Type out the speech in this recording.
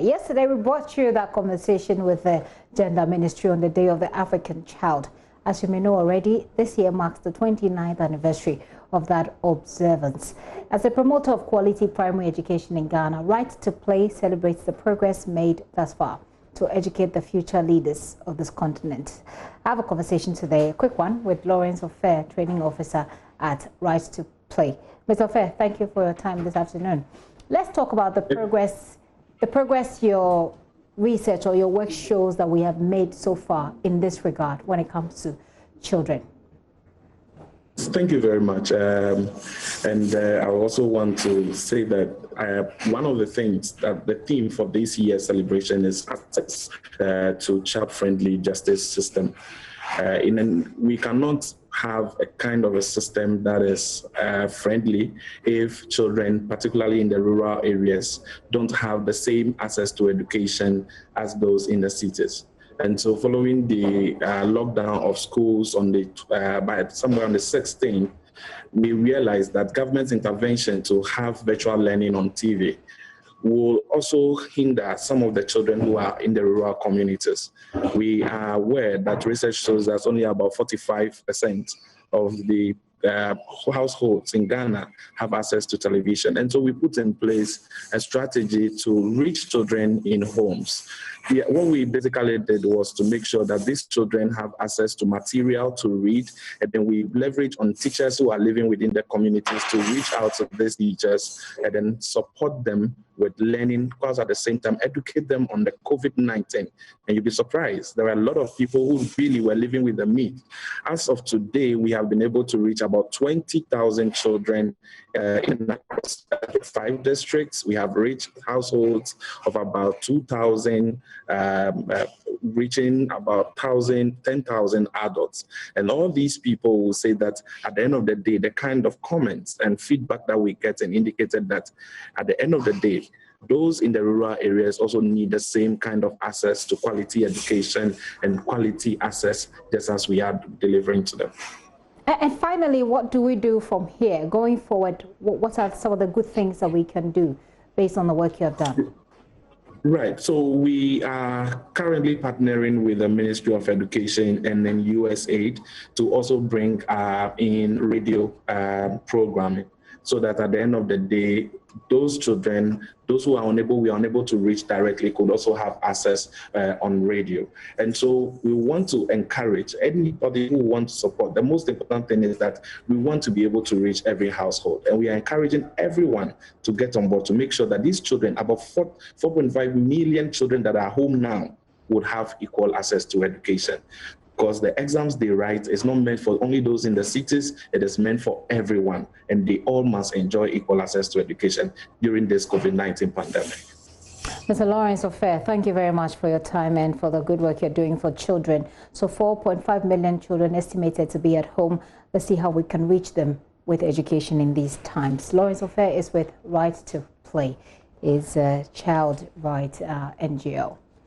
Yesterday, we brought you that conversation with the Gender Ministry on the Day of the African Child. As you may know already, this year marks the 29th anniversary of that observance. As a promoter of quality primary education in Ghana, Right to Play celebrates the progress made thus far to educate the future leaders of this continent. I have a conversation today, a quick one, with Lawrence Ofer, Training Officer at Right to Play. Mr. Ofer, thank you for your time this afternoon. Let's talk about the progress your research or your work shows that we have made so far in this regard when it comes to children. Thank you very much. I also want to say that one of the things that the theme for this year's celebration is access to child-friendly justice system. We cannot have a kind of a system that is friendly if children, particularly in the rural areas, don't have the same access to education as those in the cities. And so following the lockdown of schools on the by somewhere on the 16th, we realized that government's intervention to have virtual learning on TV will also hinder some of the children who are in the rural communities. We are aware that research shows that only about 45% of the households in Ghana have access to television. And so we put in place a strategy to reach children in homes. What we basically did was to make sure that these children have access to material to read, and then we leverage on teachers who are living within the communities to reach out to these teachers and then support them with learning, because at the same time educate them on the COVID-19. And you'll be surprised, there are a lot of people who really were living with the myth. As of today, we have been able to reach about 20,000 children in 5 districts. We have reached households of about 2,000, reaching about 10,000 adults. And all these people will say that at the end of the day, the kind of comments and feedback that we get and indicated that at the end of the day, those in the rural areas also need the same kind of access to quality education and quality access just as we are delivering to them. And finally, what do we do from here going forward? What are some of the good things that we can do based on the work you have done? Right. So we are currently partnering with the Ministry of Education and then USAID to also bring in radio programming, so that at the end of the day, those children, those who are unable, we are unable to reach directly, could also have access on radio. And so we want to encourage anybody who wants to support. The most important thing is that we want to be able to reach every household. And we are encouraging everyone to get on board to make sure that these children, about 4.5 million children that are home now, would have equal access to education. Because the exams they write is not meant for only those in the cities, it is meant for everyone. And they all must enjoy equal access to education during this COVID-19 pandemic. Mr. Lawrence Ofer, thank you very much for your time and for the good work you're doing for children. So 4.5 million children estimated to be at home. Let's see how we can reach them with education in these times. Lawrence Ofer is with Right to Play, is a child right NGO.